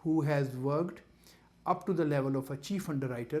who has worked up to the level of a chief underwriter,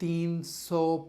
300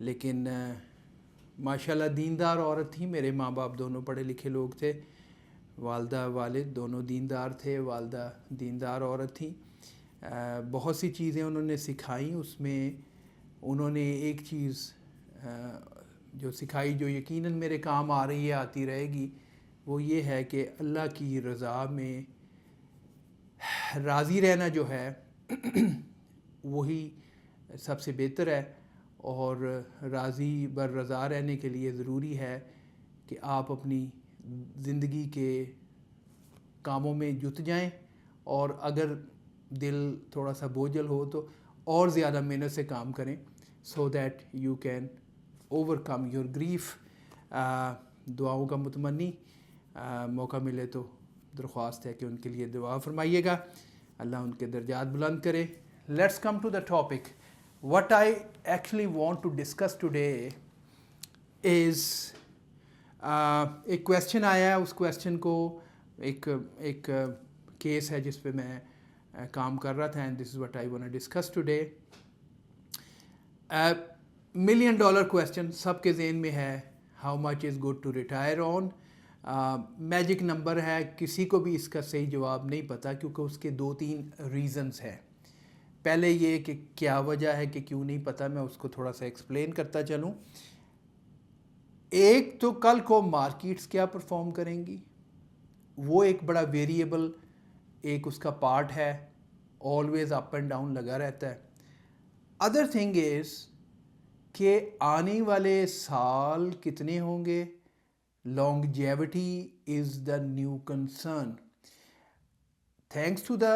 لیکن ماشاءاللہ دیندار عورت تھی. میرے ماں باپ دونوں پڑھے لکھے لوگ تھے, والدہ والد دونوں دیندار تھے, والدہ دیندار عورت تھیں. بہت سی چیزیں انہوں نے سکھائیں. اس میں انہوں نے ایک چیز جو سکھائی جو یقیناً میرے کام آ رہی ہے, آتی رہے گی, وہ یہ ہے کہ اللہ کی رضا میں راضی رہنا جو ہے وہی سب سے بہتر ہے. اور راضی بر رضا رہنے کے لیے ضروری ہے کہ آپ اپنی زندگی کے کاموں میں جت جائیں, اور اگر دل تھوڑا سا بوجھل ہو تو اور زیادہ محنت سے کام کریں, so that you can over come your grief. دعاؤں کا متمنی, موقع ملے تو درخواست ہے کہ ان کے لیے دعا فرمائیے گا, اللہ ان کے درجات بلند کرے. Let's come to the topic. What I actually want to discuss today is ایک کویسچن آیا ہے. اس کویسچن کو ایک کیس ہے جس پہ میں کام کر رہا تھا, and this is what I want to discuss today. $1,000,000 question سب کے ذہن میں ہے, how much is good to retire on. Magic number ہے, کسی کو بھی اس کا صحیح جواب نہیں پتہ, کیونکہ اس کے 2-3 ریزنز ہیں. پہلے یہ کہ کیا وجہ ہے کہ کیوں نہیں پتہ, میں اس کو تھوڑا سا ایکسپلین کرتا چلوں. ایک تو کل کو مارکیٹس کیا پرفارم کریں گی, وہ ایک بڑا ویریبل ایک اس کا پارٹ ہے, آلویز اپ اینڈ ڈاؤن لگا رہتا ہے. ادر تھنگ از کہ آنے والے سال کتنے ہوں گے. longevity is the new concern. Thanks to the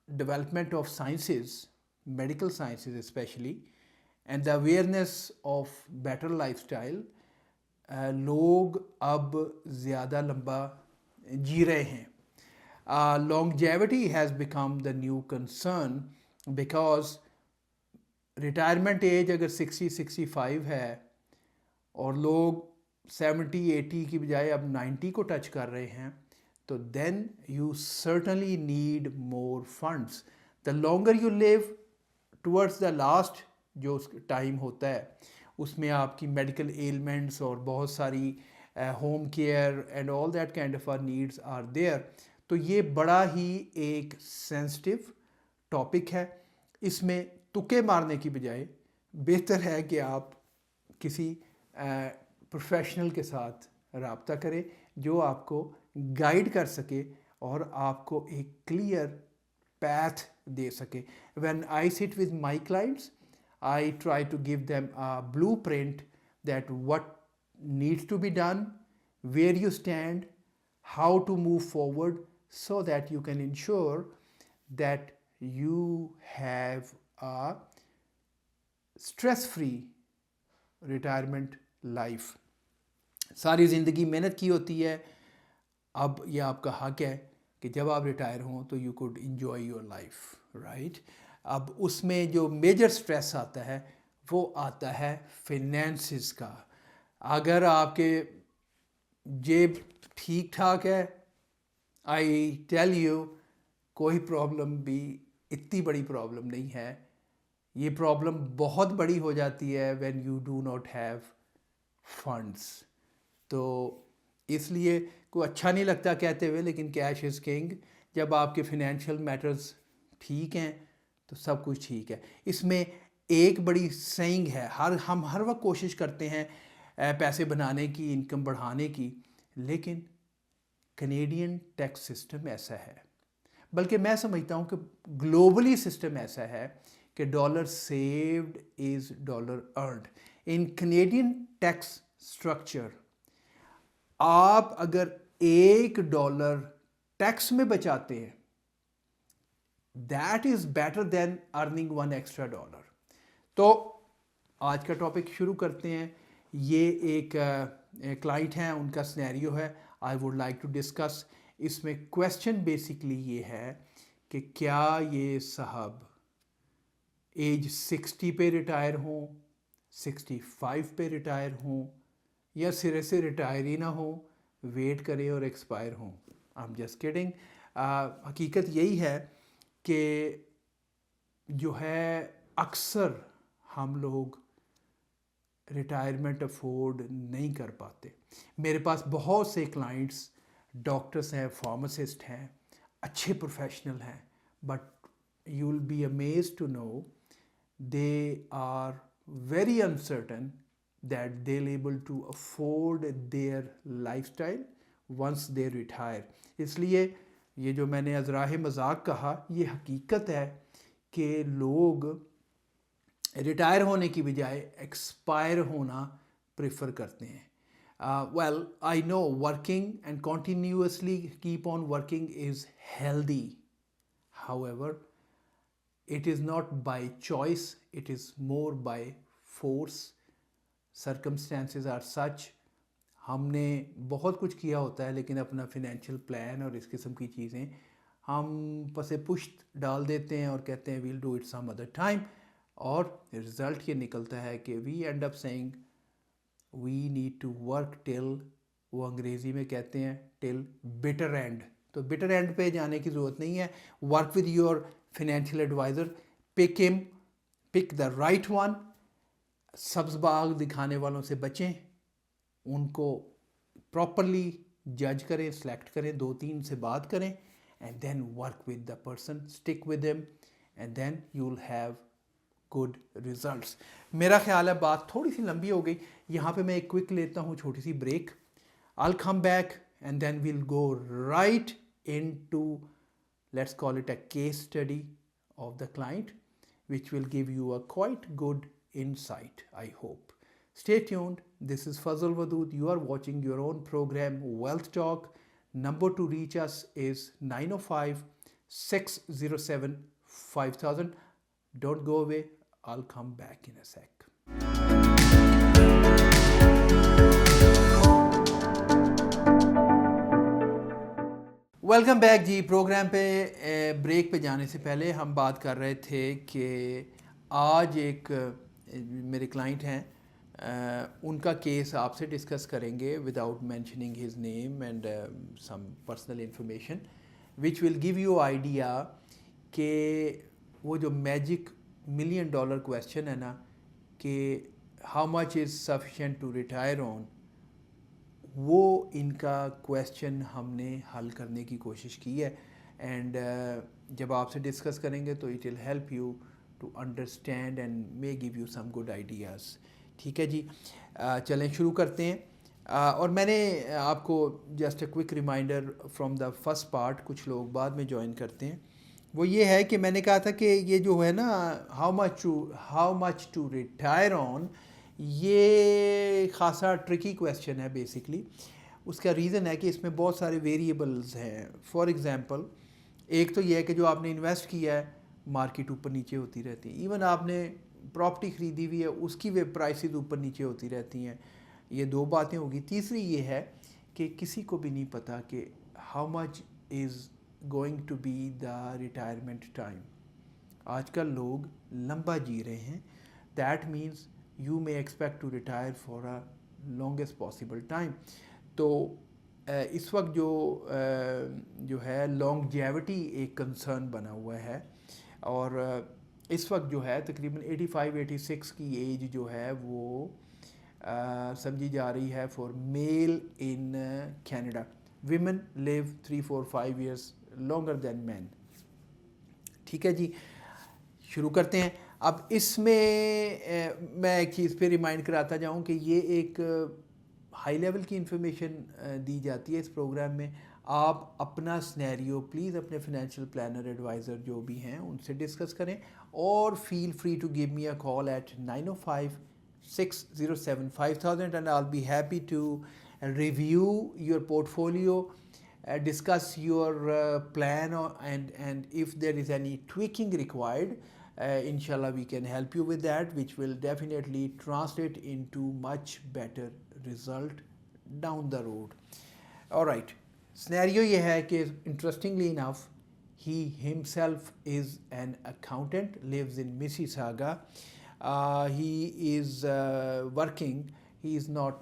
development of sciences, medical sciences especially, and the awareness of better lifestyle, لوگ اب زیادہ لمبا جی رہے ہیں. longevity has become the new concern because retirement age اگر 60-65 ہے اور لوگ 70-80 کی بجائے اب 90 کو ٹچ کر رہے ہیں, تو then you certainly need more funds. The longer you live towards the last جو ٹائم ہوتا ہے, اس میں آپ کی میڈیکل ایلمنٹس اور بہت ساری home care and all that kind of needs are there. تو یہ بڑا ہی ایک سینسٹیو ٹاپک ہے. اس میں تکے مارنے کی بجائے بہتر ہے کہ آپ کسی پروفیشنل کے ساتھ رابطہ کریں جو آپ کو گائیڈ کر سکے اور آپ کو ایک کلیئر پیتھ دے سکے. When I sit with my clients, I try to give them a blueprint that what needs to be done, where you stand, how to move forward, so that you can ensure that you have a stress-free retirement life. ساری زندگی محنت کی ہوتی ہے, اب یہ آپ کا حق ہے کہ جب آپ ریٹائر ہوں تو you could enjoy your life, right? اب اس میں جو میجر سٹریس آتا ہے وہ آتا ہے فینانسز کا. اگر آپ کے جیب ٹھیک ٹھاک ہے, آئی ٹیل یو کوئی پرابلم بھی اتنی بڑی پرابلم نہیں ہے. یہ پرابلم بہت بڑی ہو جاتی ہے when you do not have funds. تو اس لیے کوئی اچھا نہیں لگتا کہتے ہوئے, لیکن کیش از کنگ. جب آپ کے فنینشیل میٹرز ٹھیک ہیں تو سب کچھ ٹھیک ہے. اس میں ایک بڑی سینگ ہے, ہم ہر وقت کوشش کرتے ہیں پیسے بنانے کی, انکم بڑھانے کی, لیکن کینیڈین ٹیکس سسٹم ایسا ہے, بلکہ میں سمجھتا ہوں کہ گلوبلی سسٹم ایسا ہے کہ dollar saved is dollar earned. In Canadian tax structure آپ اگر $1 ٹیکس میں بچاتے ہیں, that is better than earning $1 extra. تو آج کا ٹاپک شروع کرتے ہیں. یہ ایک کلائنٹ ہیں, ان کا سنیریو ہے, I would like to discuss. اس میں کویسچن بیسکلی یہ ہے کہ کیا یہ صاحب ایج 60 پہ ریٹائر ہوں, 65 پہ ریٹائر ہوں, یا سرے سے ریٹائر ہی نہ ہوں, ویٹ کریں اور ایکسپائر ہوں. I am just kidding. حقیقت یہی ہے کہ جو ہے اکثر ہم لوگ ریٹائرمنٹ افورڈ نہیں کر پاتے. میرے پاس بہت سے کلائنٹس ڈاکٹرس ہیں, فارماسسٹ ہیں, اچھے پروفیشنل ہیں, but you will be amazed to know they are very uncertain that they'll able to afford their lifestyle once they retire. اس لیے یہ جو میں نے ازراہ مذاق کہا, یہ حقیقت ہے کہ لوگ ریٹائر ہونے کی بجائے ایکسپائر ہونا پریفر کرتے ہیں. Well, I know working and continuously keep on working is healthy. However, it is not by choice, it is more by force. Circumstances are such. ہم نے بہت کچھ کیا ہوتا ہے لیکن اپنا فنینشیل پلان اور اس قسم کی چیزیں ہم پس پشت ڈال دیتے ہیں اور کہتے ہیں we'll do it some other time, اور رزلٹ یہ نکلتا ہے کہ we end up saying we need to work till, وہ انگریزی میں کہتے ہیں ٹل بٹر اینڈ. تو بٹر اینڈ پہ جانے کی ضرورت نہیں ہے. Work with your financial advisor, pick the right one. سبز باغ دکھانے والوں سے بچیں, ان کو پراپرلی جج کریں, سلیکٹ کریں, 2-3 سے بات کریں, and then work with the person, stick with him, and then you will have good results. میرا خیال ہے بات تھوڑی سی لمبی ہو گئی, یہاں پہ میں ایک کوئک لیتا ہوں چھوٹی سی break. I'll come back and then we'll go right into, let's call it a case study of the client, which will give you a quite good insight, I hope. Stay tuned. This is Fazal Wadood. You are watching your own program, Wealth Talk. Number to reach us is 905-607-5000. Don't go away. I'll come back in a sec. Welcome back جی. Program پہ break پہ جانے سے پہلے ہم بات کر رہے تھے کہ آج ایک میرے کلائنٹ ہیں, ان کا کیس آپ سے ڈسکس کریں گے without mentioning his name and some personal information which will give you idea کہ وہ جو میجک $1 million کویسچن ہے نا کہ how much is sufficient to retire on, وہ ان کا کویسچن ہم نے حل کرنے کی کوشش کی ہے. اینڈ جب آپ سے ڈسکس کریں گے تو it will help you to understand and may give you some good ideas. ٹھیک ہے جی, چلیں شروع کرتے ہیں. اور میں نے آپ کو just a quick reminder from the first part, کچھ لوگ بعد میں جوائن کرتے ہیں, وہ یہ ہے کہ میں نے کہا تھا کہ یہ جو ہے نا ہاؤ مچ ٹو ریٹائر آن, یہ خاصا ٹرکی کویسچن ہے بیسکلی. اس کا ریزن ہے کہ اس میں بہت سارے ویریبلز ہیں. فار ایگزامپل, ایک تو یہ ہے کہ جو آپ نے انویسٹ کیا ہے مارکیٹ اوپر نیچے ہوتی رہتی ہے, ایون آپ نے پراپرٹی خریدی ہوئی ہے اس کی ویب پرائسز اوپر نیچے ہوتی رہتی ہیں. یہ 2 باتیں ہوگی. تیسری یہ ہے کہ کسی کو بھی نہیں پتہ کہ how much is going to be the retirement time. آج کل لوگ لمبا جی رہے ہیں, that means you may expect to retire for a longest possible time. تو اس وقت جو ہے longevity ایک کنسرن بنا ہوا ہے, اور اس وقت جو ہے تقریباً 85-86 کی ایج جو ہے وہ سمجھی جا رہی ہے for male in Canada. Women live 3-4-5 years longer than men. ٹھیک ہے جی, شروع کرتے ہیں. اب اس میں میں ایک چیز پہ ریمائنڈ کراتا جاؤں کہ یہ ایک ہائی لیول کی انفارمیشن دی جاتی ہے اس پروگرام میں. آپ اپنا سنیریو پلیز اپنے فنینشیل پلانر ایڈوائزر جو بھی ہیں ان سے ڈسکس کریں, اور feel free to give me a call at 905-607-5000 and I will be happy to review your portfolio, discuss your plan, and if there is any tweaking required, inshallah we can help you with that, which will definitely translate into much better result down the road. All right, scenario یہ ہے کہ interestingly enough he himself is an accountant, lives in Mississauga. He is working, he is not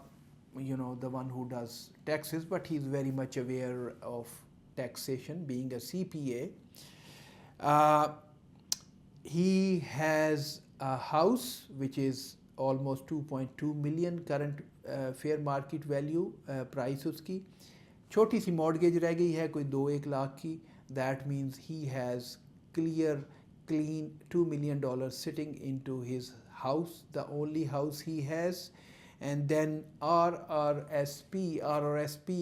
the one who does taxes, but he's very much aware of taxation, being a CPA. He has a house which is almost 2.2 million current fair market value price اس کی. چھوٹی سی mortgage رہ گئی ہے کوئی 2-1 لاکھ کی. That means he has clean $2 million sitting into his house, the only house he has. And then RRSP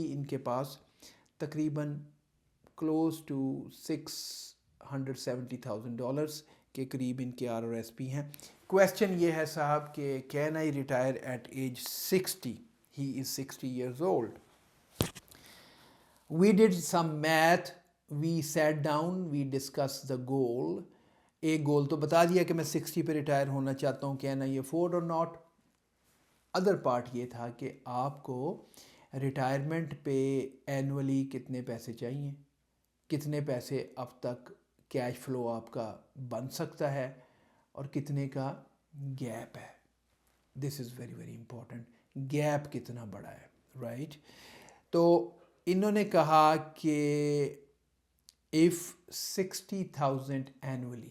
ان کے پاس تقریباً close to $670,000 کے قریب ان کے RRSP ہیں. کویسچن یہ ہے صاحب کہ can I retire at age 60? He is 60 years old. We did some math, we sat down, we discussed the goal. ایک گول تو بتا دیا کہ میں 60 پہ ریٹائر ہونا چاہتا ہوں, can I afford or not. Other part یہ تھا کہ آپ کو ریٹائرمنٹ پہ اینولی کتنے پیسے چاہیے, کتنے پیسے اب تک کیش فلو آپ کا بن سکتا ہے, اور کتنے کا گیپ ہے. This is very very important, gap کتنا بڑا ہے, رائٹ. تو انہوں نے کہا کہ if 60,000 اینولی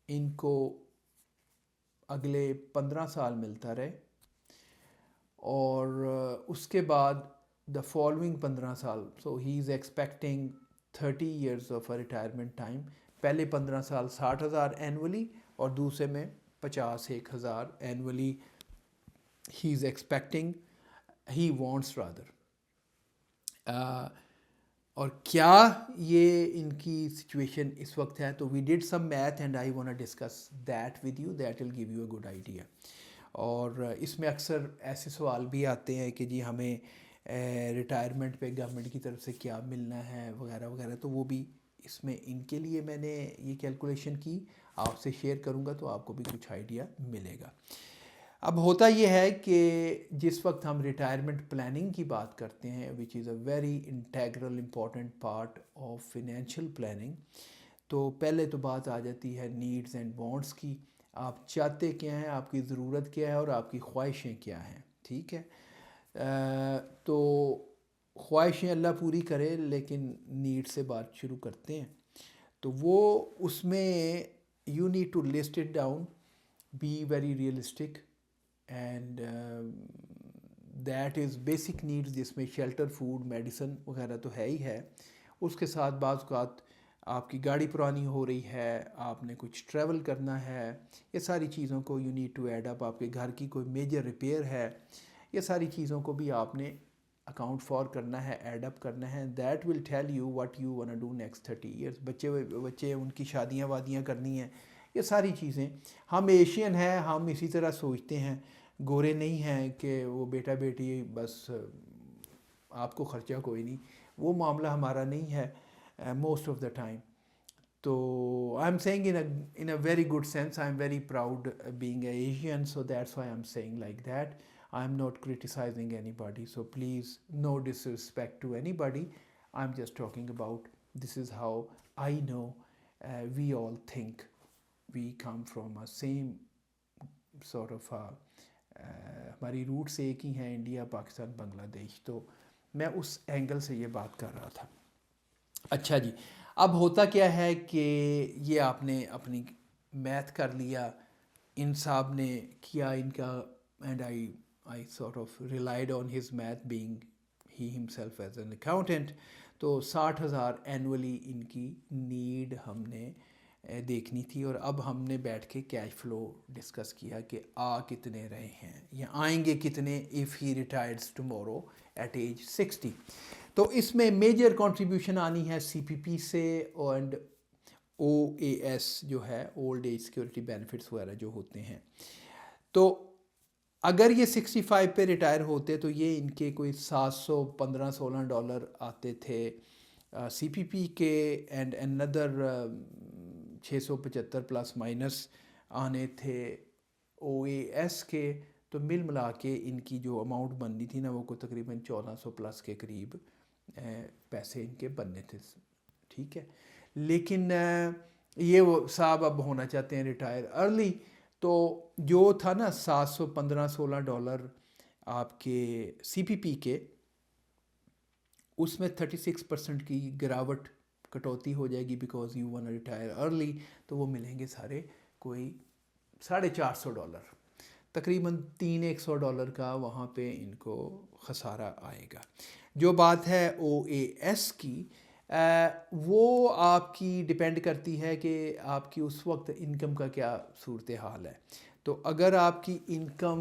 ان کو اگلے 15 سال ملتا رہے, اور اس کے بعد دا فالوئنگ 15 سال, so he is expecting 30 years of a retirement time. پہلے 15 سال 60,000 اینولی, اور دوسرے میں 51,000 annually he is expecting, he wants rather. اور کیا یہ ان کی سچویشن اس وقت ہے؟ تو we did some math and I want to discuss that with you, that will give you a good idea. اور اس میں اکثر ایسے سوال بھی آتے ہیں کہ جی ہمیں ریٹائرمنٹ پہ گورنمنٹ کی طرف سے کیا ملنا ہے وغیرہ وغیرہ, تو وہ بھی اس میں ان کے لیے میں نے یہ کیلکولیشن کی, آپ سے شیئر کروں گا تو آپ کو بھی کچھ آئیڈیا ملے گا. اب ہوتا یہ ہے کہ جس وقت ہم ریٹائرمنٹ پلاننگ کی بات کرتے ہیں, which is a very integral important part of financial planning, تو پہلے تو بات آ جاتی ہے نیڈز اینڈ وانٹس کی. آپ چاہتے کیا ہیں, آپ کی ضرورت کیا ہے, اور آپ کی خواہشیں کیا ہیں, ٹھیک ہے. تو خواہشیں اللہ پوری کرے, لیکن نیڈ سے بات شروع کرتے ہیں. تو وہ اس میں you need to list it down, be very realistic, and that is basic needs, جس میں شیلٹر, فوڈ, میڈیسن وغیرہ تو ہے ہی ہے. اس کے ساتھ بعض اوقات آپ کی گاڑی پرانی ہو رہی ہے, آپ نے کچھ ٹریول کرنا ہے, یہ ساری چیزوں کو you need to add up. آپ کے گھر کی کوئی میجر ریپیئر ہے, یہ ساری چیزوں کو بھی آپ نے اکاؤنٹ فار کرنا ہے, ایڈ اپ کرنا ہے. That will tell you what you want to do next 30 years. بچے ان کی شادیاں وادیاں کرنی ہیں, یہ ساری چیزیں. ہم ایشین ہیں, ہم اسی طرح سوچتے ہیں, گورے نہیں ہیں کہ وہ بیٹا بیٹی بس آپ کو خرچہ کوئی نہیں, وہ معاملہ ہمارا نہیں ہے موسٹ آف دا ٹائم. تو I am seeing in a very good sense, I am very proud being an Asian, so that's why I am saying like that. I am not criticizing anybody, so please no disrespect to anybody. I am just talking about this is how I know we all think. We come from a same sort of ہماری roots ایک ہی ہیں, India, Pakistan, بنگلہ دیش. تو میں اس angle سے یہ بات کر رہا تھا. اچھا جی, اب ہوتا کیا ہے کہ یہ آپ نے اپنی میتھ کر لیا, ان صاحب نے کیا ان کا, and I sort of relied on his math being he himself as an accountant. تو 60,000 اینولی ان کی نیڈ ہم نے دیکھنی تھی, اور اب ہم نے بیٹھ کے کیش فلو ڈسکس کیا کہ آ کتنے رہے ہیں یا آئیں گے کتنے if he retires tomorrow at age 60. تو اس میں میجر کنٹریبیوشن آنی ہے سی پی پی سے, اینڈ او اے ایس جو ہے, اولڈ ایج سیکورٹی بینیفٹس وغیرہ جو ہوتے ہیں. تو اگر یہ 65 پہ ریٹائر ہوتے تو یہ ان کے کوئی $715-16 آتے تھے سی پی پی کے, اینڈ اندر 675 پلس مائنس آنے تھے او اے ایس کے. تو مل ملا کے ان کی جو اماؤنٹ بننی تھی نا, وہ کو تقریباً 1400 پلس کے قریب پیسے ان کے بننے تھے, ٹھیک ہے. لیکن یہ وہ صاحب اب ہونا چاہتے ہیں ریٹائر ارلی, تو جو تھا نا $715-16 آپ کے سی پی پی کے, اس میں 36% کی گراوٹ کٹوتی ہو جائے گی, because you want retire early. تو وہ ملیں گے سارے کوئی $450. تقریباً $300 کا وہاں پہ ان کو خسارہ آئے گا. جو بات ہے او اے ایس کی وہ آپ کی ڈپینڈ کرتی ہے کہ آپ کی اس وقت انکم کا کیا صورتحال ہے. تو اگر آپ کی انکم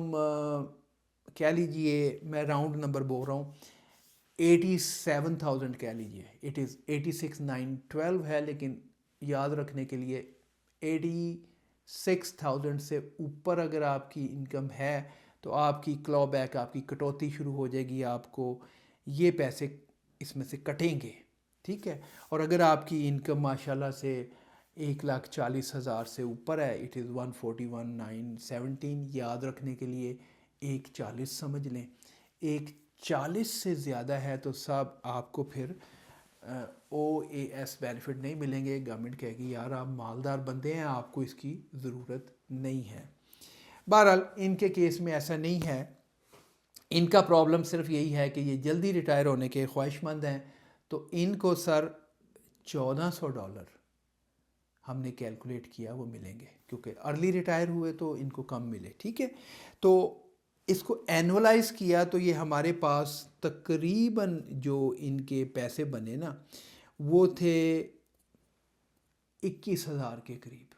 کہہ لیجئے، میں راؤنڈ نمبر بول رہا ہوں، 87,000 کہہ لیجئے، اٹ از 86,912 ہے، لیکن یاد رکھنے کے لیے 86,000 سے اوپر اگر آپ کی انکم ہے تو آپ کی کلو بیک، آپ کی کٹوتی شروع ہو جائے گی، آپ کو یہ پیسے اس میں سے کٹیں گے. ٹھیک ہے. اور اگر آپ کی انکم ماشاءاللہ سے 1,40,000 سے اوپر ہے، اٹ از 141,917، یاد رکھنے کے لیے 1,40 سمجھ لیں. 1,40 سے زیادہ ہے تو صاحب آپ کو پھر او اے ایس بینیفٹ نہیں ملیں گے. گورنمنٹ کہے گی یار آپ مالدار بندے ہیں، آپ کو اس کی ضرورت نہیں ہے. بہرحال ان کے کیس میں ایسا نہیں ہے. ان کا پرابلم صرف یہی ہے کہ یہ جلدی ریٹائر ہونے کے خواہش مند ہیں، تو ان کو سر $1,400 ہم نے کیلکولیٹ کیا وہ ملیں گے، کیونکہ ارلی ریٹائر ہوئے تو ان کو کم ملے. ٹھیک ہے. تو اس کو اینولائز کیا تو یہ ہمارے پاس تقریباً جو ان کے پیسے بنے نا وہ تھے 21,000 کے قریب.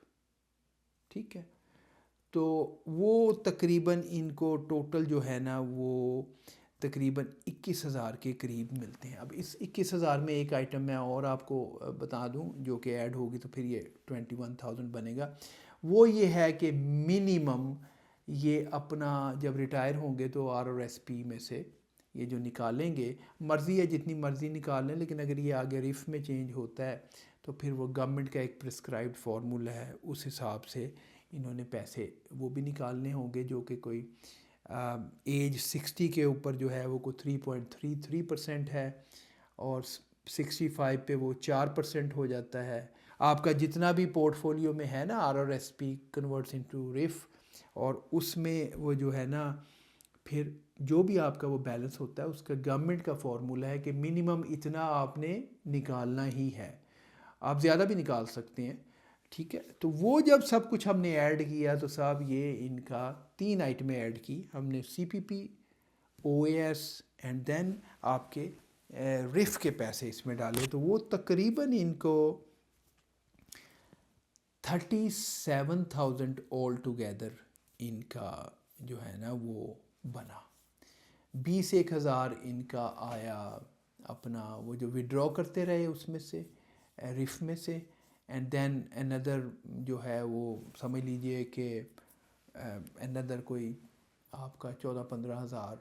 ٹھیک ہے. تو وہ تقریباً ان کو ٹوٹل جو ہے نا وہ تقریباً 21,000 کے قریب ملتے ہیں. اب اس 21,000 میں ایک آئٹم میں اور آپ کو بتا دوں جو کہ ایڈ ہوگی تو پھر یہ 21,000 بنے گا. وہ یہ ہے کہ منیمم یہ اپنا جب ریٹائر ہوں گے تو آر ایس پی میں سے یہ جو نکالیں گے، مرضی ہے جتنی مرضی نکال لیں، لیکن اگر یہ آگے ریف میں چینج ہوتا ہے تو پھر وہ گورنمنٹ کا ایک پرسکرائبڈ فارمولا ہے، اس حساب سے انہوں نے پیسے وہ بھی نکالنے ہوں گے، جو کہ کوئی ایج 60 کے اوپر جو ہے وہ کوئی 3.33% ہے، اور 65 پہ وہ 4% ہو جاتا ہے. آپ کا جتنا بھی پورٹ فولیو میں ہے نا R S P converts into ref, اور اس میں وہ جو ہے نا پھر جو بھی آپ کا وہ بیلنس ہوتا ہے اس کا گورنمنٹ کا فارمولا ہے کہ منیمم اتنا آپ نے نکالنا ہی ہے. آپ زیادہ بھی نکال سکتے ہیں. ٹھیک ہے. تو وہ جب سب کچھ ہم نے ایڈ کیا تو صاحب یہ ان کا 3 آئٹمیں ایڈ کی ہم نے، سی پی پی، او اے ایس اینڈ دین آپ کے ریف کے پیسے اس میں ڈالے، تو وہ تقریباً ان کو 37,000 آل ٹوگیدر ان کا جو ہے نا وہ بنا. 21,000 ان کا آیا اپنا وہ جو وڈرا کرتے رہے اس میں سے ریف میں سے، اینڈ دین اندر جو ہے وہ سمجھ لیجئے کہ اندر کوئی آپ کا 14-15,000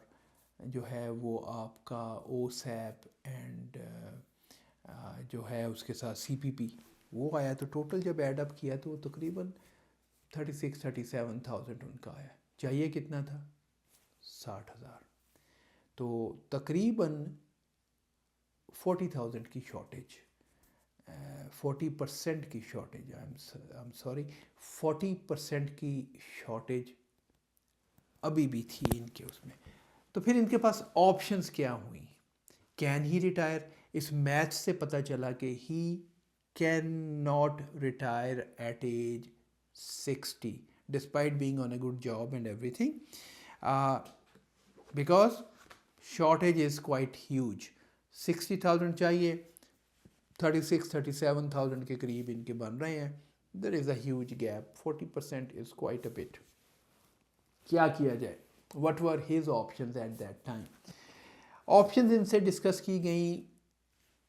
جو ہے وہ آپ کا او سیپ اینڈ جو ہے اس کے ساتھ سی پی پی وہ آیا. تو ٹوٹل جب ایڈ اپ کیا تو وہ تقریباً 36-37,000 ان کا آیا. چاہیے کتنا تھا؟ 60,000. تو تقریباً 40,000 کی شارٹیج، 40% کی شارٹیج، I'm sorry 40% کی شارٹیج ابھی بھی تھی ان کے اس میں. تو پھر ان کے پاس آپشنز کیا ہوئیں؟ Can he retire? اس میچ سے پتہ چلا کہ he can not retire at age 60 despite being on a good job and everything, because shortage is quite huge. 60,000 چاہیے، 36-37,000 کے قریب ان کے بن رہے ہیں. There is a huge gap. 40% is quite a bit. کیا کیا جائے؟ What were his options at that time? Options ان سے ڈسکس کی گئیں.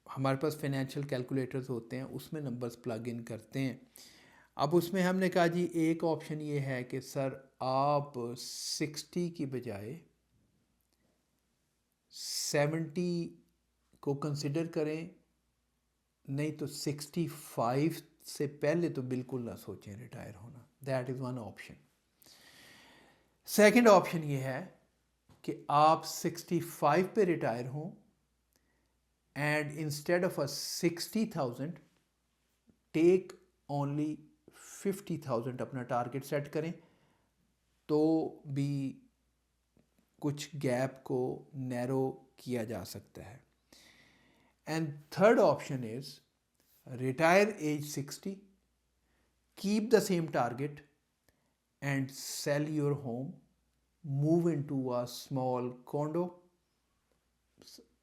ہمارے پاس فائنینشیل کیلکولیٹرز ہوتے ہیں، اس میں نمبرز پلگ ان کرتے ہیں. اب اس میں ہم نے کہا جی ایک آپشن یہ ہے کہ سر آپ 60 کی بجائے 70 کو کنسیڈر کریں، نہیں تو 65 سے پہلے تو بالکل نہ سوچیں ریٹائر ہونا. That is one option. Second option یہ ہے کہ آپ 65 پہ ریٹائر ہوں and instead of a 60,000 take only 50,000 اپنا ٹارگیٹ سیٹ کریں، تو بھی کچھ گیپ کو نیرو کیا جا سکتا ہے. And third option is retire age 60، keep the same target and sell your home move into a small condo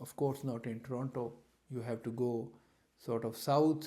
of course not in Toronto, you have to go sort of south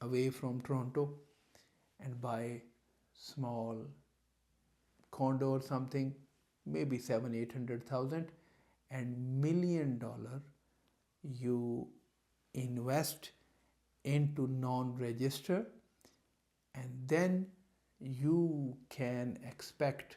away from Toronto and buy small condo or something, maybe 700,000-800,000, and $1 million you invest into non-register, and then you can expect,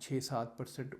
6-7%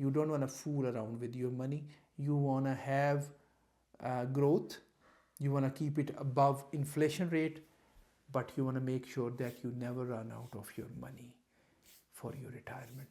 you don't want to fool around with your money, you want to have growth, you want to keep it above inflation rate, but you want to make sure that you never run out of your money for your retirement.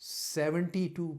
72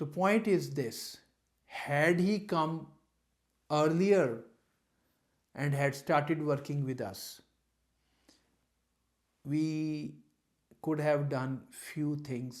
The point is this: had he come earlier and had started working with us, we could have done few things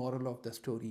moral of the story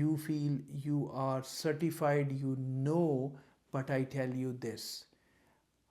you feel you are certified, you know, but I tell you this,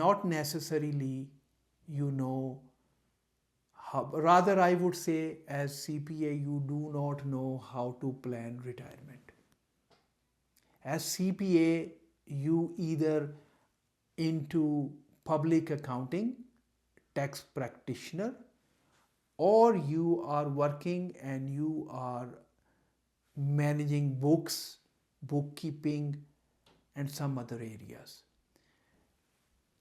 not necessarily you know how, rather I would say as CPA you do not know how to plan retirement. As CPA you either into public accounting, tax practitioner, or you are working and you are managing books, bookkeeping and some other areas.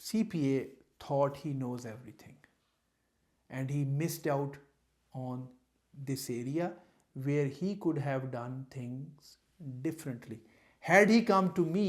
CPA thought he knows everything and he missed out on this area where he could have done things differently. Had he come to me,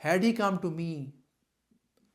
Had he come to me,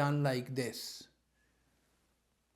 done like this.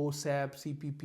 OSAP, CPP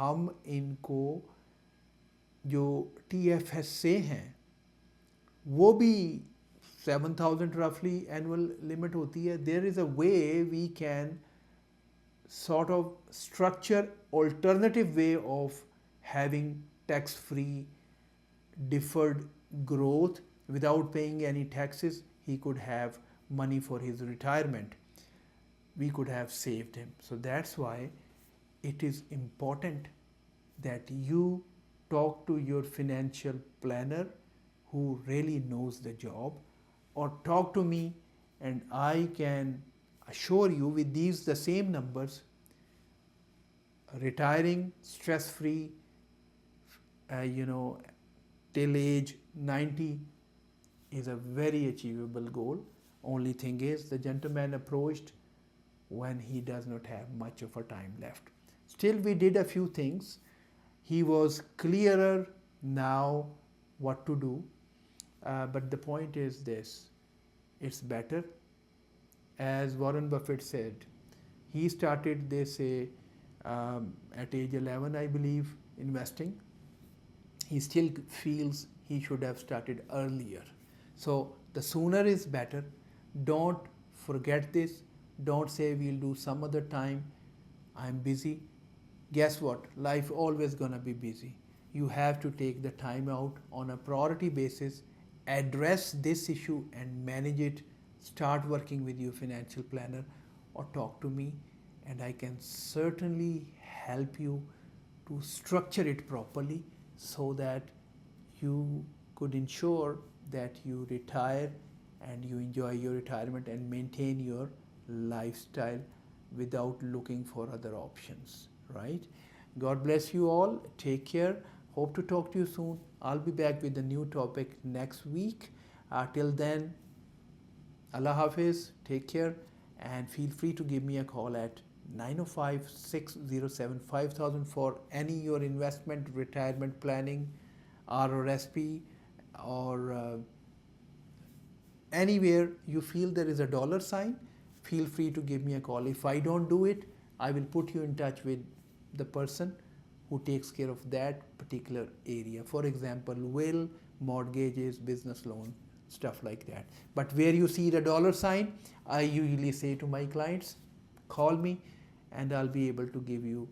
ہم ان کو جو TFSA ہیں وہ بھی 7,000 roughly annual limit ہوتی ہے. There is a way we can sort of structure alternative way of having tax-free deferred growth without paying any taxes. He could have money for his retirement. We could have saved him. So that's why it is important that you talk to your financial planner who really knows the job, or talk to me, and I can assure you with these the same numbers, retiring stress free, till age 90 is a very achievable goal. Only thing is, the gentleman approached when he does not have much of a time left. Still, we did a few things. He was clearer now what to do. But the point is this: it's better. As Warren Buffett said, he started, they say, at age 11, I believe, investing. He still feels he should have started earlier. So the sooner is better. Don't forget this. Don't say we'll do some other time. I'm busy. Guess what? Life always gonna be busy. You have to take the time out on a priority basis, address this issue and manage it. Start working with your financial planner or talk to me, and I can certainly help you to structure it properly so that you could ensure that you retire and you enjoy your retirement and maintain your lifestyle without looking for other options, right? God bless you all. Take care. Hope to talk to you soon. I'll be back with a new topic next week. Till then, Allah Hafiz, take care, and feel free to give me a call at 905-607-5000 for any your investment, retirement planning, RRSP, or anywhere you feel there is a dollar sign, feel free to give me a call. If I don't do it, I will put you in touch with the person who takes care of that particular area. For example, will, mortgages, business loan, stuff like that. But where you see the dollar sign, I usually say to my clients, call me and I'll be able to give you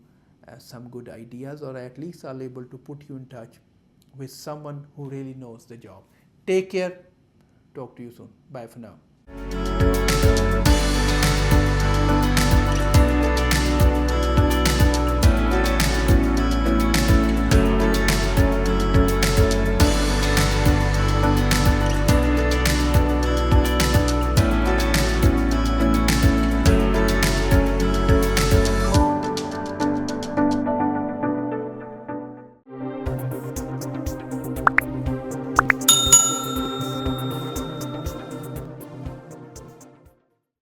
some good ideas, or at least I'll be able to put you in touch with someone who really knows the job. Take care. Talk to you soon. Bye for now.